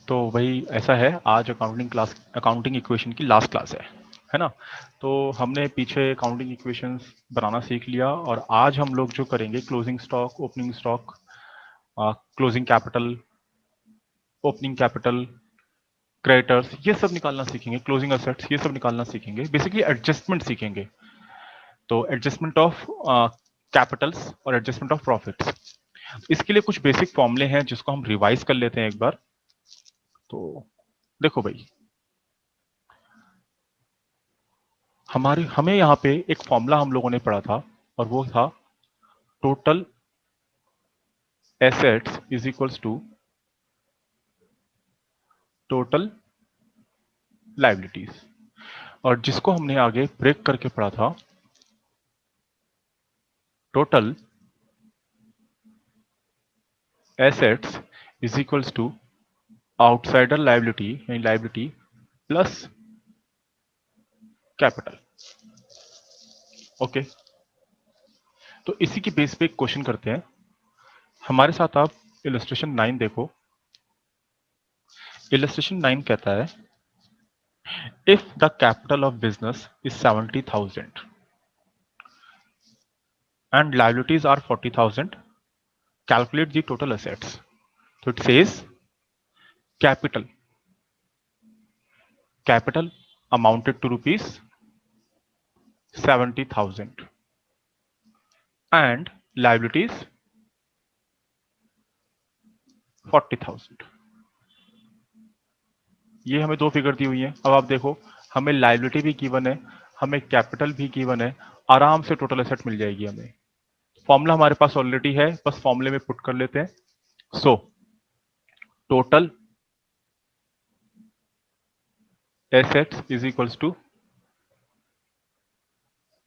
तो वही ऐसा है, आज अकाउंटिंग इक्वेशन की लास्ट क्लास है ना। तो हमने पीछे अकाउंटिंग इक्वेशंस बनाना सीख लिया और आज हम लोग जो करेंगे closing stock, opening stock, closing capital, opening capital, creditors, ये सब निकालना सीखेंगे, क्लोजिंग असेट्स ये सब निकालना सीखेंगे, बेसिकली एडजस्टमेंट सीखेंगे। तो एडजस्टमेंट ऑफ कैपिटल्स और एडजस्टमेंट ऑफ प्रॉफिट्स, इसके लिए कुछ बेसिक फॉर्मूले हैं जिसको हम रिवाइज कर लेते हैं एक बार। तो देखो भाई, हमें यहाँ पे एक फॉर्मूला हम लोगों ने पढ़ा था और वो था total assets is equals to total liabilities, और जिसको हमने आगे ब्रेक करके पढ़ा था total assets is equals to outsider liability यानी लाइबिलिटी प्लस कैपिटल। ओके, तो इसी की बेस पे एक क्वेश्चन करते हैं। हमारे साथ आप इलस्ट्रेशन 9 देखो। इलस्ट्रेशन 9 कहता है if the capital of business is 70,000 and liabilities are 40,000, calculate the total assets. So it says capital amounted to rupees 70,000 and liabilities 40,000। ये हमें दो फिगर दी हुई है। अब आप देखो, हमें लाइबिलिटी भी गिवन है, हमें कैपिटल भी गिवन है, आराम से टोटल एसेट मिल जाएगी हमें। फॉर्मूला हमारे पास ऑलरेडी है, बस फॉर्मूले में पुट कर लेते हैं। So total assets is equals to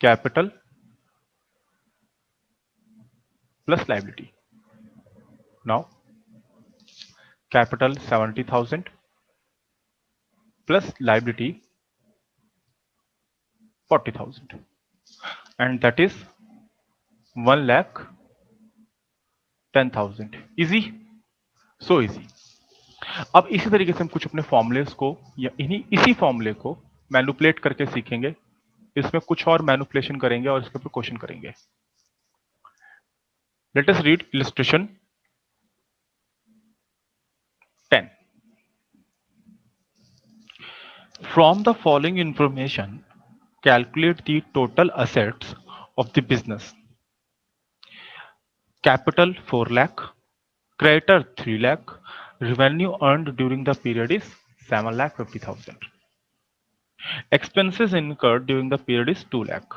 capital plus liability. Now capital 70,000 plus liability 40,000 and that is 1,10,000। Easy, so easy. अब इसी तरीके से हम कुछ अपने फॉर्मुलेस को या इसी फॉर्मूले को मैनिपुलेट करके सीखेंगे। इसमें कुछ और मैनिपुलेशन करेंगे और इसके ऊपर क्वेश्चन करेंगे। Let us read illustration 10। From the following information, calculate the total assets of the business. Capital 4 lakh, creditor 3 lakh, revenue earned during the period is 7,50,000. Expenses incurred during the period is 2 lakh.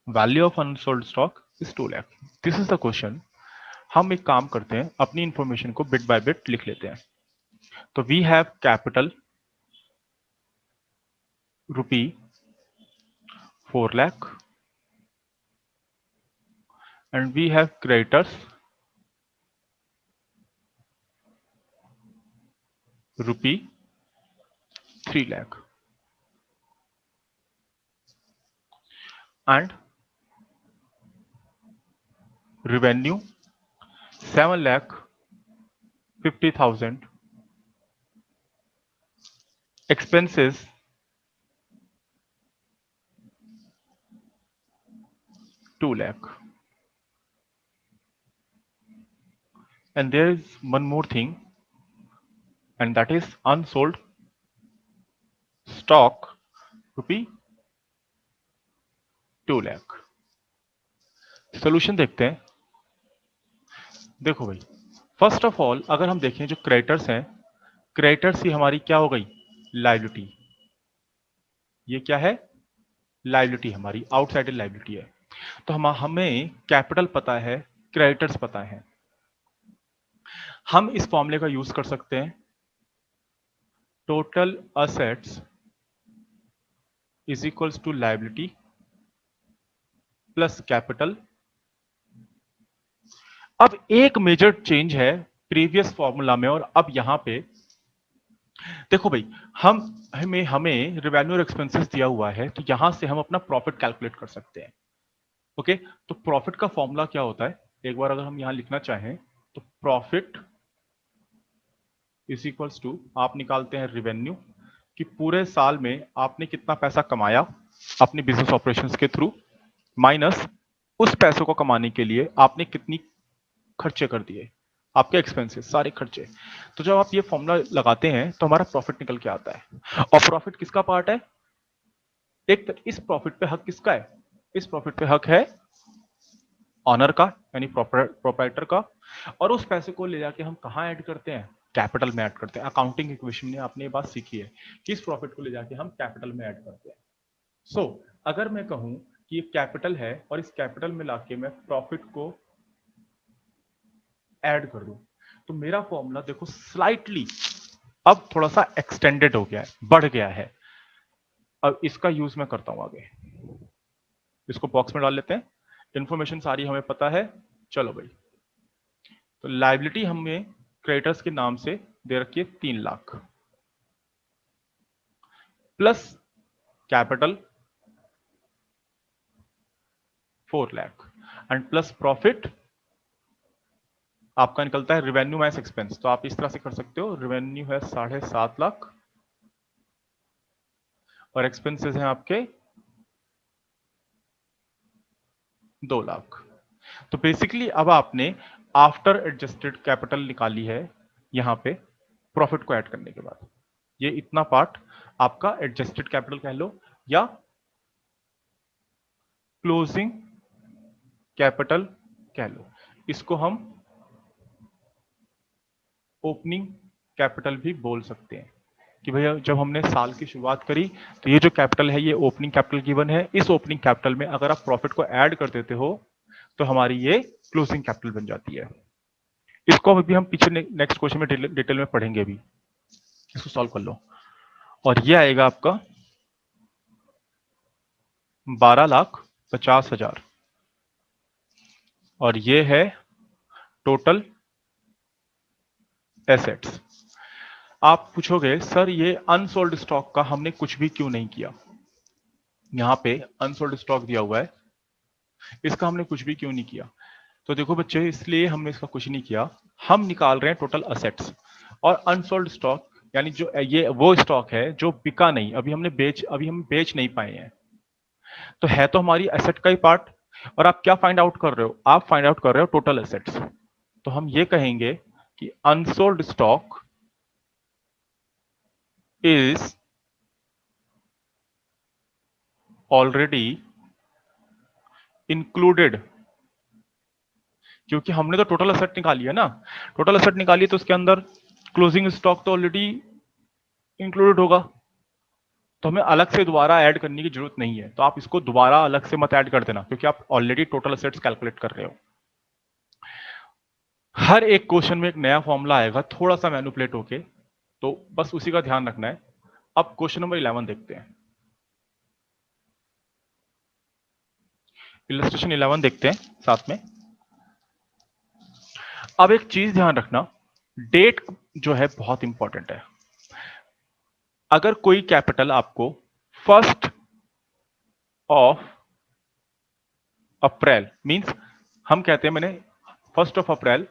Value of unsold stock is 2 lakh. This is the question. हम एक काम करते हैं, अपनी information को bit by bit लिख लेते हैं। तो we have capital rupee 4 lakh and we have creditors rupee 3 lakh and revenue 7,50,000, expenses 2 lakh, and there is one more thing, and that is unsold stock rupee 2 lakh। Solution देखते हैं। देखो भाई, first of all अगर हम देखें जो creditors हैं, creditors ही हमारी क्या हो गई, लाइबिलिटी। ये क्या है, लाइबिलिटी, हमारी आउटसाइड लाइबिलिटी है। तो हमें कैपिटल पता है, क्रेडिटर्स पता है। हम इस फॉर्मूले का यूज कर सकते हैं, total assets is equals to liability plus capital. अब एक मेजर चेंज है प्रीवियस फॉर्मूला में और अब यहां पे देखो भाई, हमें रेवेन्यू और एक्सपेंसेस दिया हुआ है, तो यहां से हम अपना प्रॉफिट कैलकुलेट कर सकते हैं। ओके, तो प्रॉफिट का फॉर्मूला क्या होता है, एक बार अगर हम यहां लिखना चाहें तो प्रॉफिट इज इक्वल्स टू, आप निकालते हैं रिवेन्यू कि पूरे साल में आपने कितना पैसा कमाया अपनी बिजनेस ऑपरेशंस के थ्रू, माइनस उस पैसों को कमाने के लिए आपने कितनी खर्चे कर दिए, आपके एक्सपेंसेस सारे खर्चे। तो जब आप ये फॉर्मूला लगाते हैं तो हमारा प्रॉफिट निकल के आता है। और प्रॉफिट किसका पार्ट है? इस प्रॉफिट पे हक किसका है? इस प्रॉफिट पे हक है ऑनर का, यानी प्रोप्राइटर का। और उस पैसे को ले जाके हम कहाँ ऐड करते हैं? कैपिटल में ऐड करते हैं। अकाउंटिंग इक्वेशन में आपने ये बात सीखी है कि इस प्रॉफिट को ले जाके हम कैपिटल में ऐड करते हैं। सो अगर मैं कहूं कि ये कैपिटल है और इस कैपिटल में लाके मैं प्रॉफिट को ऐड कर दूं, तो मेरा फॉर्मूला देखो स्लाइटली अब थोड़ा सा एक्सटेंडेड हो गया है, बढ़ गया है। अब इसका यूज मैं करता हूं आगे। इसको बॉक्स में डाल लेते हैं, इंफॉर्मेशन सारी हमें पता है। चलो भाई, तो लाइबिलिटी हमें क्रेडिटर्स के नाम से दे रखी है 3 lakh, plus capital 4 lakh, and plus profit आपका निकलता है रिवेन्यू माइनस एक्सपेंस। तो आप इस तरह से कर सकते हो, रिवेन्यू है 7.5 लाख और एक्सपेंसेस हैं आपके 2 लाख। तो बेसिकली अब आपने आफ्टर एडजस्टेड कैपिटल निकाली है यहां पे प्रॉफिट को ऐड करने के बाद। ये इतना पार्ट आपका एडजस्टेड कैपिटल कह लो या क्लोजिंग कैपिटल कह लो। इसको हम ओपनिंग कैपिटल भी बोल सकते हैं कि भैया जब हमने साल की शुरुआत करी तो ये जो कैपिटल है ये ओपनिंग कैपिटल गिवन है। इस ओपनिंग कैपिटल में अगर आप प्रॉफिट को ऐड कर देते हो तो हमारी ये क्लोजिंग कैपिटल बन जाती है। इसको अभी हम पीछे नेक्स्ट क्वेश्चन में डिटेल में पढ़ेंगे भी। इसको सॉल्व कर लो और ये आएगा आपका 12,50,000 और ये है टोटल एसेट्स। आप पूछोगे सर ये अनसोल्ड स्टॉक का हमने कुछ भी क्यों नहीं किया? यहां पे अनसोल्ड स्टॉक दिया हुआ है, इसका हमने कुछ भी क्यों नहीं किया? तो देखो बच्चे, इसलिए हमने इसका कुछ नहीं किया। हम निकाल रहे हैं टोटल असेट्स और अनसोल्ड स्टॉक यानी जो ये वो स्टॉक है जो बिका नहीं, अभी हम बेच नहीं पाए हैं, तो है तो हमारी एसेट का ही पार्ट। और आप क्या फाइंड आउट कर रहे हो? आप फाइंड आउट कर रहे हो टोटल एसेट्स। तो हम ये कहेंगे कि unsold stock is already included, क्योंकि हमने तो टोटल एसेट निकाली है ना। टोटल एसेट निकाली है तो उसके अंदर क्लोजिंग स्टॉक तो ऑलरेडी इंक्लूडेड होगा, तो हमें अलग से दोबारा ऐड करने की जरूरत नहीं है। तो आप इसको दोबारा अलग से मत ऐड कर देना, क्योंकि आप ऑलरेडी टोटल एसेट्स कैलकुलेट कर रहे हो। हर एक क्वेश्चन में एक नया फॉर्मूला आएगा थोड़ा सा मैनिपुलेट होके, तो बस उसी का ध्यान रखना है। अब क्वेश्चन नंबर 11 देखते हैं। इलस्ट्रेशन 11 देखते हैं साथ में। अब एक चीज ध्यान रखना, डेट जो है बहुत इंपॉर्टेंट है। अगर कोई कैपिटल आपको 1 अप्रैल मींस, हम कहते हैं मैंने 1 अप्रैल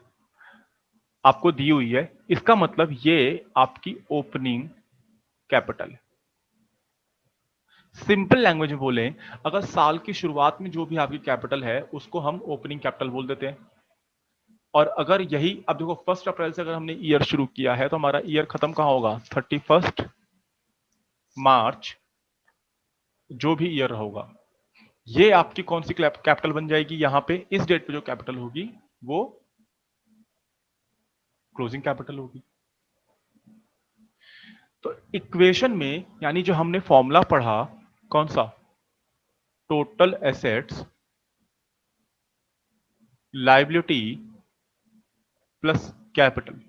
आपको दी हुई है, इसका मतलब ये आपकी ओपनिंग कैपिटल है। सिंपल लैंग्वेज में बोले, अगर साल की शुरुआत में जो भी आपकी कैपिटल है उसको हम ओपनिंग कैपिटल बोल देते हैं। और अगर यही, अब देखो 1 अप्रैल से अगर हमने ईयर शुरू किया है तो हमारा ईयर खत्म कहां होगा? 31 मार्च, जो भी ईयर होगा। ये आपकी कौन सी कैपिटल बन जाएगी? यहां पे इस डेट पे जो कैपिटल होगी वो क्लोजिंग कैपिटल होगी। तो इक्वेशन में, यानी जो हमने फॉर्मूला पढ़ा, कौन सा? Total assets liability plus capital.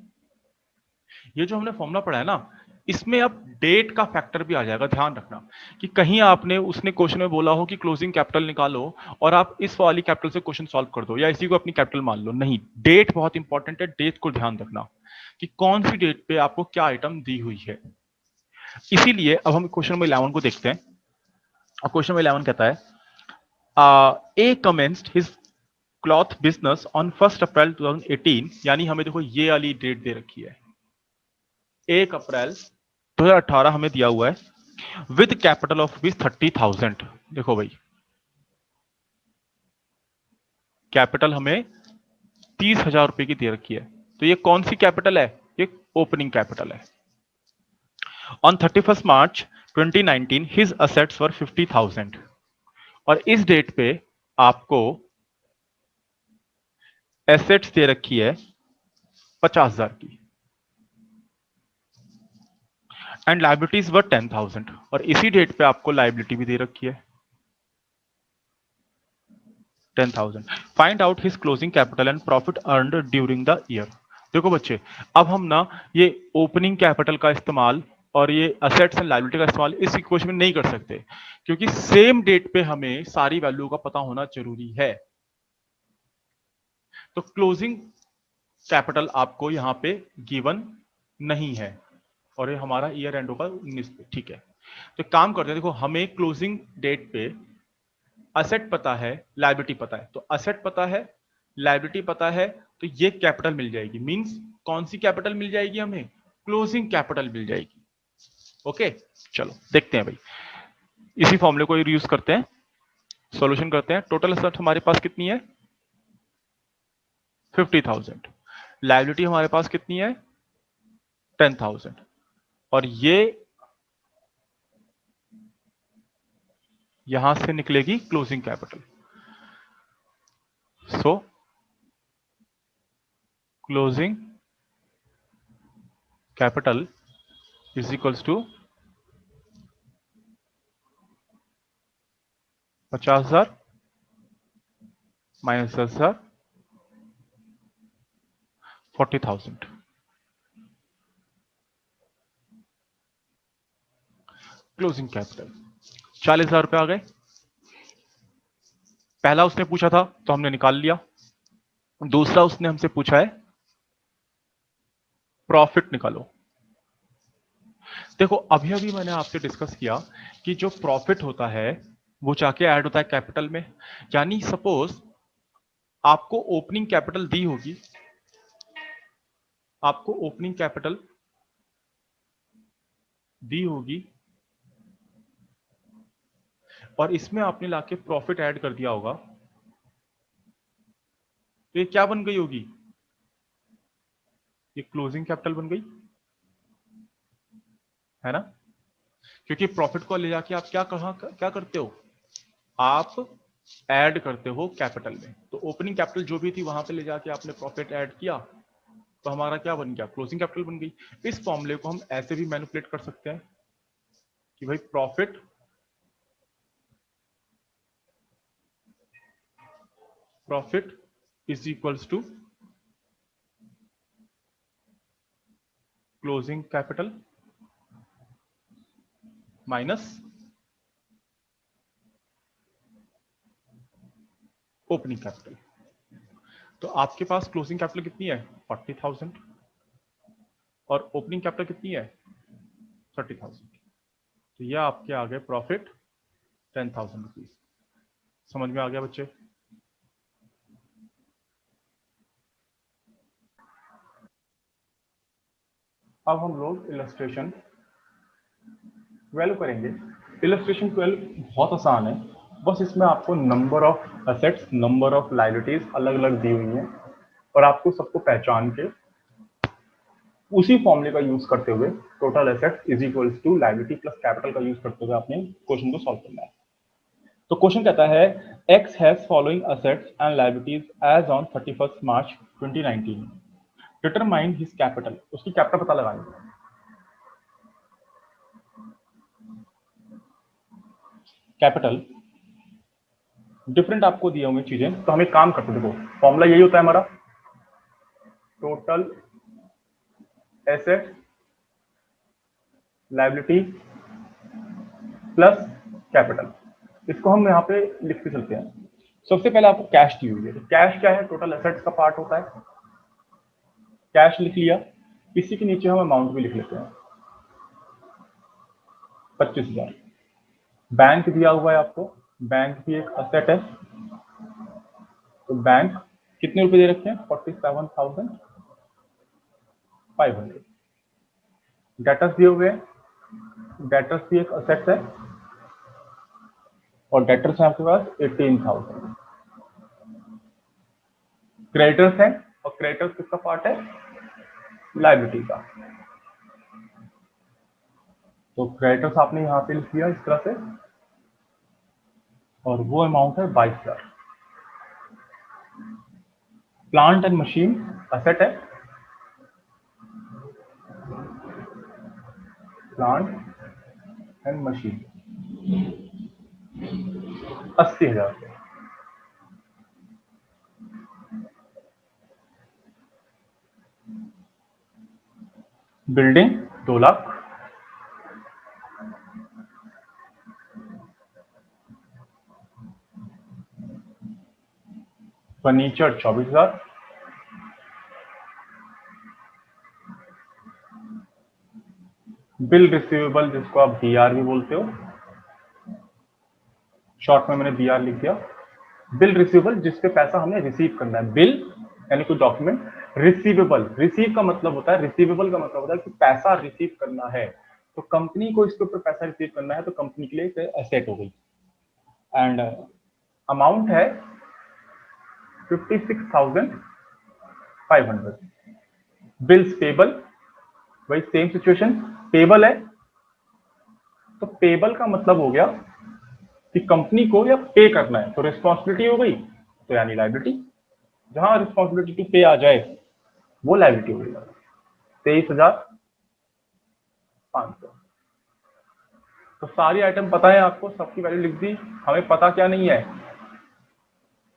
ये जो हमने फॉर्मूला पढ़ा है ना, इसमें अब डेट का फैक्टर भी आ जाएगा। ध्यान रखना कि कहीं आपने, उसने क्वेश्चन में बोला हो कि क्लोजिंग कैपिटल निकालो और आप इस वाली कैपिटल से क्वेश्चन सॉल्व कर दो या इसी को अपनी कैपिटल मान लो। नहीं, डेट बहुत इंपॉर्टेंट है, डेट को ध्यान रखना कि कौन सी डेट पे आपको क्या आइटम दी हुई है। इसीलिए अब हम क्वेश्चन नंबर 11 को देखते हैं। अब क्वेश्चन नंबर 11 कहता है A commenced his cloth business on 1 April 2018, यानी हमें देखो ये वाली डेट दे रखी है। 1 अप्रैल 2018 हमें दिया हुआ है विद कैपिटल ऑफ रुपीज 30,000। देखो भाई, कैपिटल हमें 30,000 रुपए की दे रखी है, तो ये कौन सी कैपिटल है? ये ओपनिंग कैपिटल है। ऑन 31 मार्च 2019 हिज असेट्स वर 50,000 और इस डेट पे आपको एसेट्स दे रखी है 50,000 की एंड लाइबिलिटीज वर 10,000 और इसी डेट पे आपको लाइबिलिटी भी दे रखी है 10,000। Find out his closing capital and profit earned during the year. देखो बच्चे, अब हम ना ये ओपनिंग कैपिटल का इस्तेमाल और ये असेट्स एंड लायबिलिटी का इस्तेमाल इस इक्वेशन में नहीं कर सकते, क्योंकि सेम डेट पे हमें सारी वैल्यू का पता होना जरूरी है। तो क्लोजिंग कैपिटल आपको यहां पे गिवन नहीं है और ये हमारा ईयर एंड होगा 19 पे, ठीक है। तो काम करते हैं, देखो हमें क्लोजिंग डेट पे असेट पता है, लायबिलिटी पता है, तो असेट पता है, लायबिलिटी पता है, तो ये कैपिटल मिल जाएगी। मींस कौन सी कैपिटल मिल जाएगी हमें? क्लोजिंग कैपिटल मिल जाएगी। ओके, चलो देखते हैं भाई, इसी फॉर्मूले को यूज करते हैं, सॉल्यूशन करते हैं। टोटल असेट हमारे पास कितनी है? 50,000। लायबिलिटी हमारे पास कितनी है? 10,000। और ये यहां से निकलेगी closing capital. So closing capital is equals to 50,000 minus 10,000, 40,000। Closing capital 40,000 रुपए आ गए। पहला उसने पूछा था तो हमने निकाल लिया, दूसरा उसने हमसे पूछा है प्रॉफिट निकालो। देखो अभी अभी मैंने आपसे डिस्कस किया कि जो प्रॉफिट होता है वो जाके ऐड होता है कैपिटल में। यानी सपोज आपको ओपनिंग कैपिटल दी होगी, आपको ओपनिंग कैपिटल दी होगी और इसमें आपने लाके प्रॉफिट ऐड कर दिया होगा, तो ये क्या बन गई होगी? ये क्लोजिंग कैपिटल बन गई, है ना? क्योंकि प्रॉफिट को ले जाके आप क्या करते हो? आप ऐड करते हो कैपिटल में। तो ओपनिंग कैपिटल जो भी थी वहां पे ले जाके आपने प्रॉफिट ऐड किया, तो हमारा क्या बन गया? क्लोजिंग कैपिटल बन गई। इस फॉर्मूले को हम ऐसे भी मैनिपुलेट कर सकते हैं कि भाई profit is equals to closing capital minus opening capital. तो आपके पास क्लोजिंग कैपिटल कितनी है? 40,000 और ओपनिंग कैपिटल कितनी है? 30,000। तो यह आपके आ गए प्रॉफिट 10,000 रुपीज। समझ में आ गया बच्चे? अब हम लोग इलस्ट्रेशन 12 करेंगे। इलस्ट्रेशन 12 बहुत आसान है, बस इसमें आपको number of assets, number of liabilities अलग अलग दी हुई हैं और आपको सबको पहचान के उसी फॉर्मूले का यूज करते हुए total assets is equals to liability plus capital का यूज करते हुए आपने क्वेश्चन को सॉल्व करना है। तो क्वेश्चन कहता है X has following assets and liabilities as on 31 March 2019, determine his capital. उसकी कैपिटल पता लगानी है। कैपिटल डिफरेंट आपको दिए होंगे चीजें, तो हम एक काम करते हैं, देखो फॉर्मूला यही होता है हमारा, total asset liability plus capital. इसको हम यहाँ पे लिखते चलते हैं। सबसे पहले आपको कैश दी हुई है, तो कैश क्या है? टोटल एसेट्स का पार्ट होता है। कैश लिख लिया, इसी के नीचे हम अमाउंट भी लिख लेते हैं 25,000। बैंक दिया हुआ है आपको, बैंक भी एक असेट है, तो बैंक कितने रुपए दे रखे हैं? 47,500। डेटर्स दिए हुए हैं, डेटर्स भी एक असेट है और डेटर्स है आपके पास 18,000। क्रेडिटर्स है और क्रेडिटर्स किसका पार्ट है, लायबिलिटी का। तो क्रेडिटर्स आपने यहां पे लिख दिया इस तरह से और वो अमाउंट है 22,000। प्लांट एंड मशीन असेट है, plant and machine 80,000। Building 2 lakh, furniture 24,000, bill receivable जिसको आप बीआर भी बोलते हो, शॉर्ट में मैंने बीआर लिख दिया। बिल रिसीवेबल जिसपे पैसा हमें रिसीव करना है, बिल यानी कोई डॉक्यूमेंट, रिसीवेबल, रिसीव का मतलब होता है, रिसीवेबल का मतलब होता है कि पैसा रिसीव करना है, तो कंपनी को इसके ऊपर पैसा रिसीव करना है तो कंपनी के लिए एक एसेट हो गई। एंड अमाउंट है 56,500। बिल्स पेबल, वही सेम सिचुएशन, पेबल है तो पेबल का मतलब हो गया कि कंपनी को या पे करना है, तो रिस्पॉन्सिबिलिटी हो गई तो यानी लायबिलिटी, जहां रिस्पॉन्सिबिलिटी टू पे आ जाए वो लायबिलिटी हो गई। 23,500। तो सारी आइटम पता है आपको, सबकी वैल्यू लिख दी, हमें पता क्या नहीं है,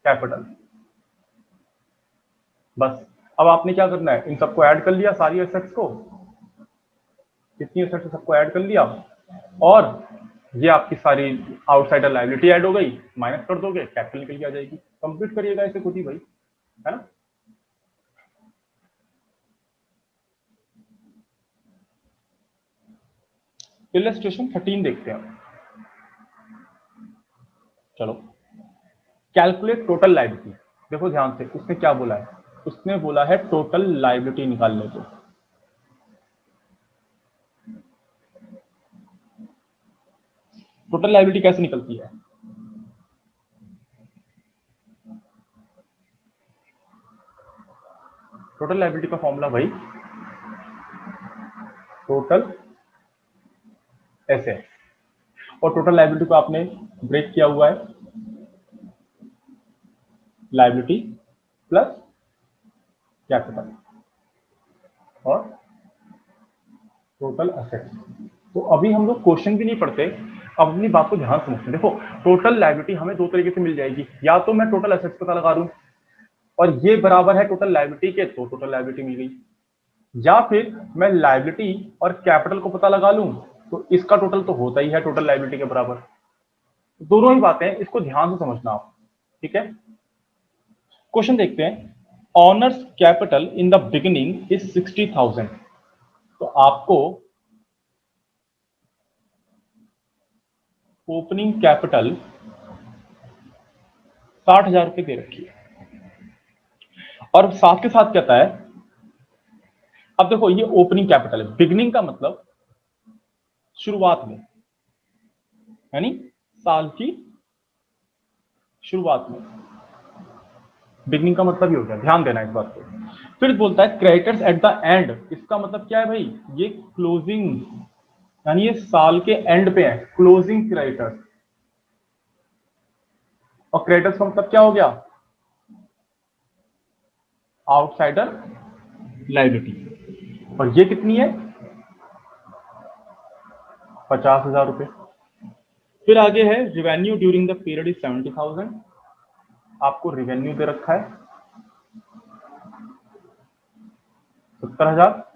कैपिटल। बस अब आपने क्या करना है, इन सबको ऐड कर लिया, सारी एसेट्स को, कितनी एसेट्स है सबको ऐड कर लिया और ये आपकी सारी आउटसाइडर लायबिलिटी ऐड हो गई, माइनस कर दोगे कैपिटल निकल के आ जाएगी। कंप्लीट करिएगा इसे खुद ही भाई, है ना। इलस्ट्रेशन 13 देखते हैं, चलो। कैलकुलेट टोटल लायबिलिटी, देखो ध्यान से, उसने क्या बोला है, उसने बोला है टोटल लायबिलिटी निकालने को। टोटल लायबिलिटी कैसे निकलती है, टोटल लायबिलिटी का फॉर्मूला भाई टोटल ऐसे, और टोटल लायबिलिटी को आपने ब्रेक किया हुआ है, लायबिलिटी प्लस कैपिटल और टोटल असेट्स। तो अभी हम लोग क्वेश्चन भी नहीं पढ़ते, अब अपनी बात को ध्यान समझते हैं। देखो टोटल लायबिलिटी हमें दो तरीके से मिल जाएगी, या तो मैं टोटल असेट्स पता लगा दूं और ये बराबर है टोटल लायबिलिटी के, तो टोटल लायबिलिटी मिल गई, या फिर मैं लायबिलिटी और कैपिटल को पता लगा लूं तो इसका टोटल तो होता ही है टोटल लायबिलिटी के बराबर। दोनों ही बातें, इसको ध्यान से समझना आप, ठीक है। क्वेश्चन देखते हैं, honours capital in the beginning is 60,000। तो आपको ओपनिंग कैपिटल 60,000 रुपए दे रखी है और साथ के साथ कहता है, अब देखो ये ओपनिंग कैपिटल है, बिगिनिंग का मतलब शुरुआत में, यानी साल की शुरुआत में, बिगनिंग का मतलब ही हो गया, ध्यान देना इस बात को। फिर बोलता है क्रेडिटर्स एट द एंड, इसका मतलब क्या है भाई, ये क्लोजिंग, यानी ये साल के एंड पे है, क्लोजिंग क्रेडिटर्स। और क्रेडिटर्स का मतलब क्या हो गया, आउटसाइडर लायबिलिटी, और ये कितनी है, 50,000 रुपए। फिर आगे है revenue during the period is 70,000, आपको रिवेन्यू दे रखा है 70,000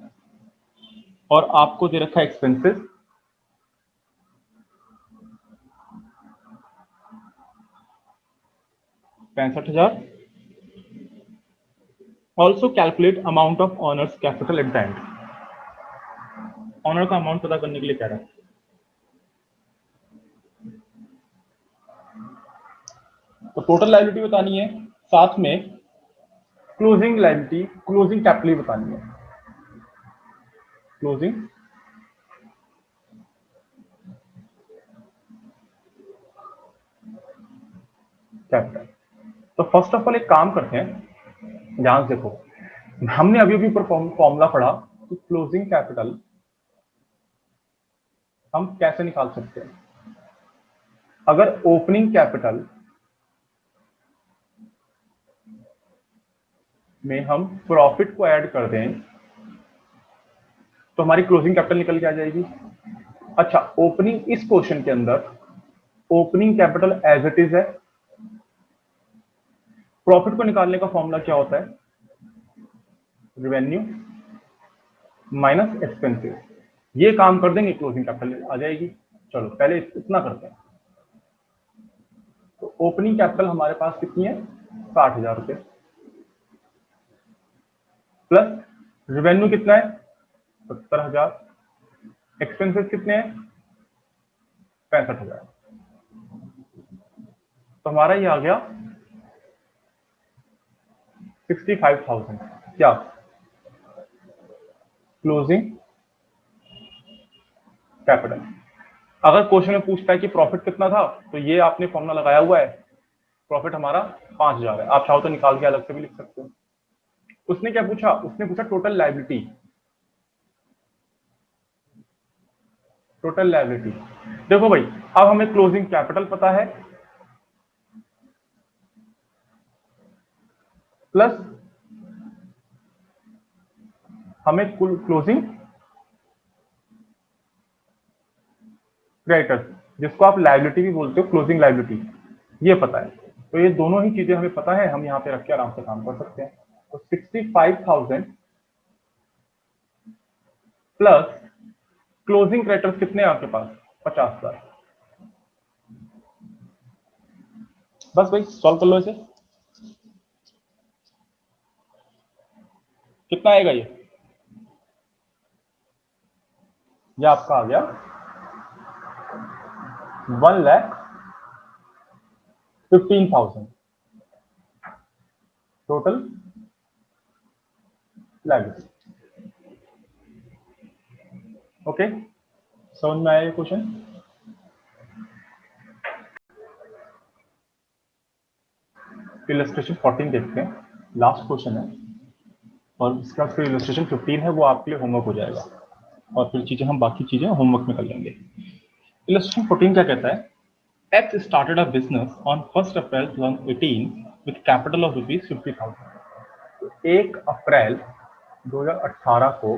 और आपको दे रखा है expenses 65,000। Also calculate amount of owner's capital at the end, owner का अमाउंट पता करने के लिए कह रहा है। तो टोटल लायबिलिटी बतानी है, साथ में क्लोजिंग लायबिलिटी, क्लोजिंग कैपिटल बतानी है, क्लोजिंग कैपिटल। तो फर्स्ट ऑफ ऑल एक काम करते हैं, ध्यान से देखो, हमने अभी अभी फॉर्मूला पढ़ा कि क्लोजिंग कैपिटल हम कैसे निकाल सकते हैं। अगर ओपनिंग कैपिटल में हम प्रॉफिट को ऐड कर दें तो हमारी क्लोजिंग कैपिटल निकल के आ जाएगी। अच्छा, ओपनिंग, इस क्वेश्चन के अंदर opening capital as it is है। प्रॉफिट को निकालने का फॉर्मूला क्या होता है? Revenue minus expenses. ये काम कर देंगे, क्लोजिंग कैपिटल आ जाएगी। चलो पहले इतना करते हैं। तो ओपनिंग कैपिटल हमारे पास कितनी है? 60,000 रुपये, प्लस रेवेन्यू कितना है? 70,000, एक्सपेंसेस कितने हैं? 65,000। तो हमारा ये आ गया 65,000 क्या क्लोजिंग कैपिटल। अगर क्वेश्चन में पूछता है कि प्रॉफिट कितना था, तो ये आपने फॉर्मूला लगाया हुआ है, प्रॉफिट हमारा 5,000 है। आप चाहो तो निकाल के अलग से भी लिख सकते हो। उसने क्या पूछा? उसने पूछा टोटल लायबिलिटी। टोटल लायबिलिटी, देखो भाई, अब हमें क्लोजिंग कैपिटल पता है, प्लस हमें कुल क्लोजिंग क्रेडिटर्स, जिसको आप लायबिलिटी भी बोलते हो, क्लोजिंग लायबिलिटी, ये पता है। तो ये दोनों ही चीजें हमें पता है, हम यहाँ पे रख के आराम से काम कर सकते हैं। तो 65,000 प्लस क्लोजिंग क्रेडिटर्स कितने हैं आपके पास? 50,000। बस भाई सॉल्व कर लो इसे। कितना आएगा ये आपका आ गया 1,15,000 टोटल लायबिलिटी। ओके, समझ में आया ये क्वेश्चन? इलस्ट्रेशन 14 देखते हैं, लास्ट क्वेश्चन है, और इसके बाद फिर इलस्ट्रेशन 15 है, वो आपके लिए होमवर्क हो जाएगा, और फिर चीजें हम बाकी चीजें होमवर्क में कर लेंगे। इलस्ट्रेशन 14 क्या कहता है? X started a business on 1st April 2018 with capital of rupees 50,000। 1 April 2018 को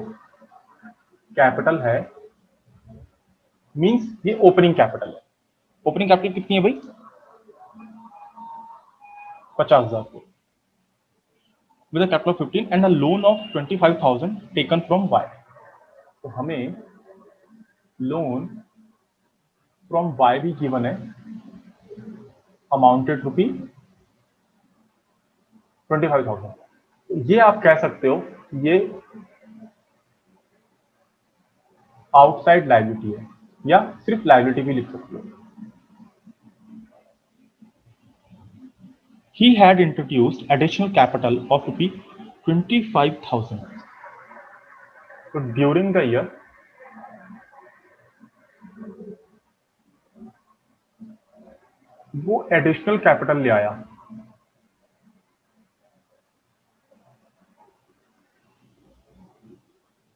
कैपिटल है, मींस ये ओपनिंग कैपिटल है। ओपनिंग कैपिटल कितनी है भाई? 50,000 को, with a capital of 15 and a loan of 25,000 taken from Y। तो हमें लोन फ्रॉम Y भी गिवन है, अमाउंटेड रुपी 25,000। ये आप कह सकते हो ये आउटसाइड लायबिलिटी है, या सिर्फ लायबिलिटी भी लिख सकते हो। He had introduced additional capital of rupees 25,000। तो ड्यूरिंग द ईयर वो एडिशनल कैपिटल ले आया,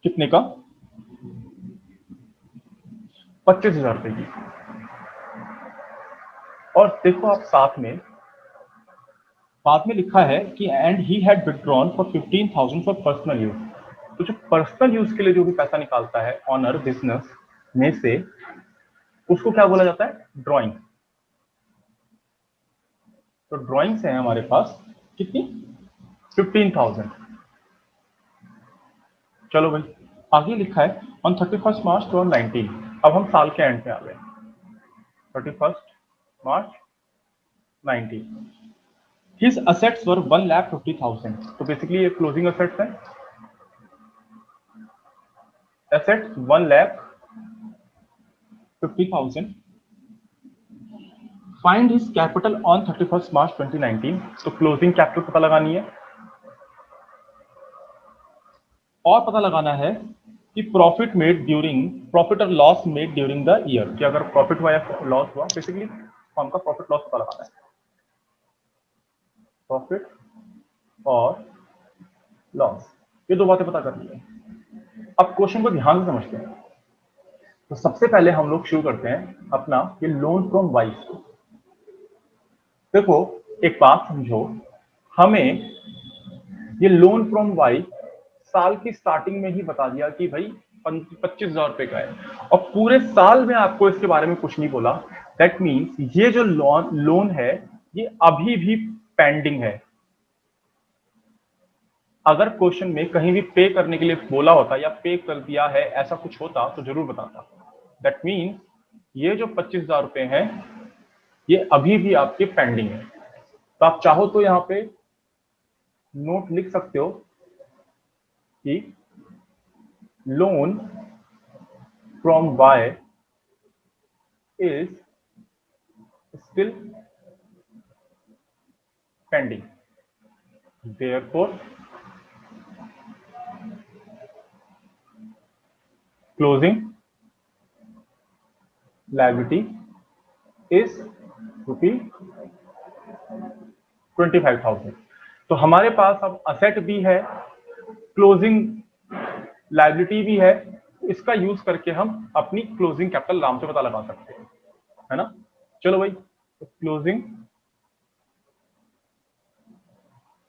कितने का? 25,000 रुपए की। और देखो आप साथ में लिखा है कि and he had withdrawn for 15,000 for personal use. तो जो पर्सनल यूज के लिए जो भी पैसा निकालता है ऑनर बिजनेस में से, उसको क्या बोला जाता है? ड्रॉइंग। तो ड्रॉइंग्स है हमारे पास कितनी? 15,000। चलो भाई, आगे लिखा है ऑन 31 मार्च 2019। अब हम साल के एंड पे आ गए, 31 मार्च 19। His assets were 1,50,000। तो बेसिकली ये क्लोजिंग असेट्स है। Assets 1,50,000। Find his capital on 31 March 2019। तो क्लोजिंग कैपिटल पता लगानी है, और पता लगाना है कि प्रॉफिट और loss made during the year, कि अगर प्रॉफिट हुआ या लॉस हुआ, बेसिकली हमका प्रॉफिट लॉस पता लगाना है। प्रॉफिट और लॉस, ये दो बातें पता करनी है। अब क्वेश्चन को ध्यान से समझते हैं। तो सबसे पहले हम लोग शुरू करते हैं अपना ये लोन फ्रॉम वाइफ। देखो एक बात समझो, हमें ये लोन फ्रॉम वाइफ साल की स्टार्टिंग में ही बता दिया कि भाई 25,000 रुपए का है, और पूरे साल में आपको इसके बारे में कुछ नहीं बोला। दैट मीन्स ये जो लोन है ये अभी भी पेंडिंग है। अगर क्वेश्चन में कहीं भी पे करने के लिए बोला होता या पे कर दिया है ऐसा कुछ होता तो जरूर बताता। दैट मीन्स ये जो 25,000 रुपए हैं ये अभी भी आपके पेंडिंग है। तो आप चाहो तो यहां पे नोट लिख सकते हो कि loan from Y is still pending, therefore closing liability is ₹25,000। तो हमारे पास अब असेट भी है, क्लोजिंग लायबिलिटी भी है। इसका यूज करके हम अपनी क्लोजिंग कैपिटल आराम से पता लगा सकते हैं, है ना। चलो भाई, closing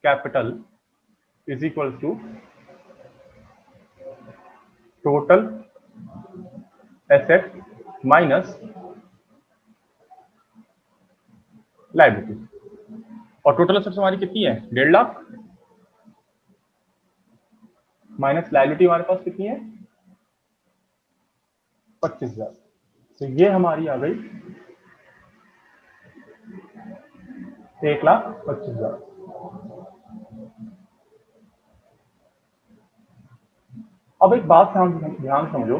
capital is equal to total asset minus liability. और टोटल एसेट्स हमारी कितनी है, 1.5 लाख, माइनस लायबिलिटी हमारे पास कितनी है, 25,000। तो ये हमारी आ गई 1,25,000। अब एक बात ध्यान समझो,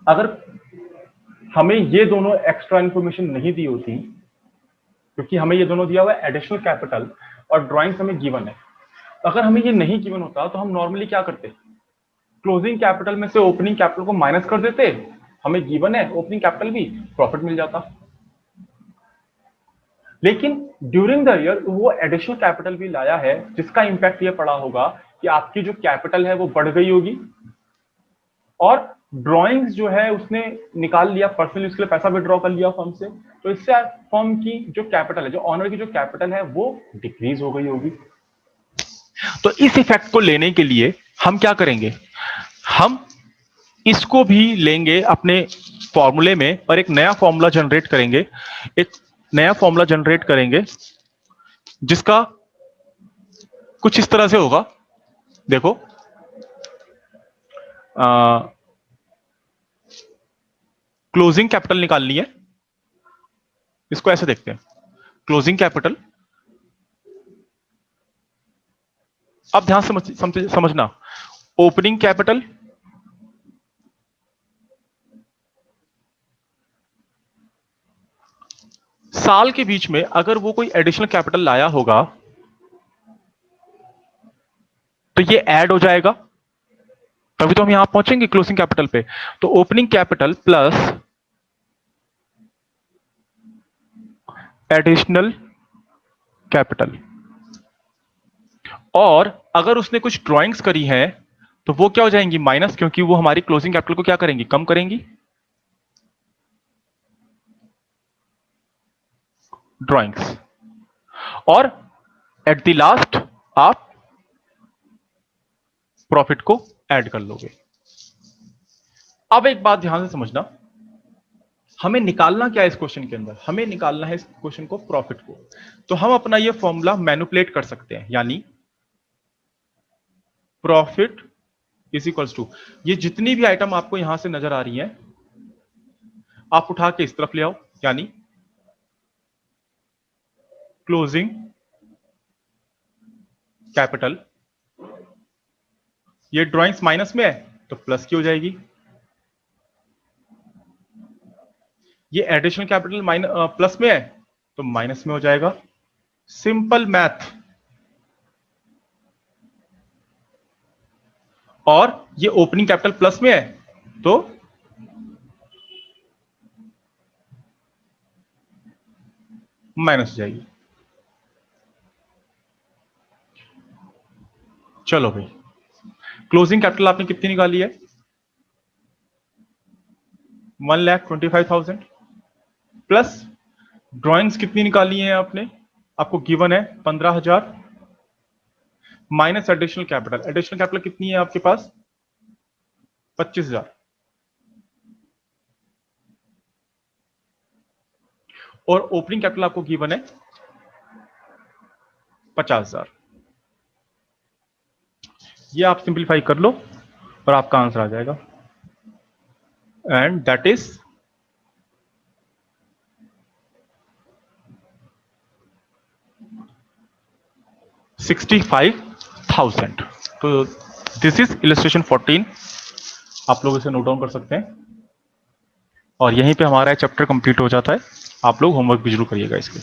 अगर हमें ये दोनों एक्स्ट्रा इंफॉर्मेशन नहीं दी होती, क्योंकि हमें ये दोनों दिया हुआ है एडिशनल कैपिटल और ड्राइंग्स हमें गिवन है, तो अगर हमें ये नहीं गिवन होता तो हम नॉर्मली क्या करते, क्लोजिंग कैपिटल में से ओपनिंग कैपिटल को माइनस कर देते, हमें गिवन है ओपनिंग कैपिटल भी, प्रॉफिट मिल जाता। लेकिन ड्यूरिंग द ईयर वो एडिशनल कैपिटल भी लाया है जिसका इंपैक्ट ये पड़ा होगा कि आपकी जो कैपिटल है वो बढ़ गई होगी, और ड्राइंग्स जो है उसने निकाल लिया, पर्सनली उसके लिए पैसा विड्रॉ कर लिया फर्म से, तो इससे फर्म की जो कैपिटल है, जो ऑनर की जो कैपिटल है वो डिक्रीज हो गई होगी। तो इस इफेक्ट को लेने के लिए हम क्या करेंगे, हम इसको भी लेंगे अपने फॉर्मूले में और एक नया फॉर्मूला जनरेट करेंगे, एक नया फॉर्मूला जनरेट करेंगे जिसका कुछ इस तरह से होगा। देखो क्लोजिंग कैपिटल निकालनी है, इसको ऐसे देखते हैं, क्लोजिंग कैपिटल। अब ध्यान से समझना, ओपनिंग कैपिटल साल के बीच में अगर वो कोई एडिशनल कैपिटल लाया होगा तो ये ऐड हो जाएगा, तभी तो हम यहां पहुंचेंगे क्लोजिंग कैपिटल पे। तो opening capital plus additional capital, और अगर उसने कुछ ड्राइंग्स करी हैं तो वो क्या हो जाएंगी, माइनस, क्योंकि वो हमारी क्लोजिंग कैपिटल को क्या करेंगी, कम करेंगी, ड्राइंग्स। और एट द लास्ट आप प्रॉफिट को ऐड कर लोगे। अब एक बात ध्यान से समझना, हमें निकालना क्या है इस क्वेश्चन के अंदर, हमें निकालना है इस क्वेश्चन को प्रॉफिट को। तो हम अपना ये फॉर्मूला मैनिपुलेट कर सकते हैं, यानी प्रॉफिट इज इक्वल्स टू, ये जितनी भी आइटम आपको यहां से नजर आ रही हैं आप उठा के इस तरफ ले आओ, यानी क्लोजिंग कैपिटल, ये ड्राइंग्स माइनस में है तो प्लस की हो जाएगी, ये एडिशनल कैपिटल प्लस में है तो माइनस में हो जाएगा। Simple math. और ये ओपनिंग कैपिटल प्लस में है तो माइनस हो जाएगी। चलो भाई, क्लोजिंग कैपिटल आपने कितनी निकाली है? 1,25,000 प्लस ड्रॉइंग्स कितनी निकाली है आपने? आपको गिवन है 15,000 minus additional capital. Additional capital कितनी है आपके पास? 25,000। और ओपनिंग कैपिटल आपको गिवन है 50,000। ये आप सिंप्लीफाई कर लो और आपका आंसर आ जाएगा, एंड दैट इज 65,000। तो दिस इज इलस्ट्रेशन 14, आप लोग इसे नोट डाउन कर सकते हैं और यहीं पे हमारा चैप्टर कंप्लीट हो जाता है। आप लोग होमवर्क भी जरूर करिएगा इसके।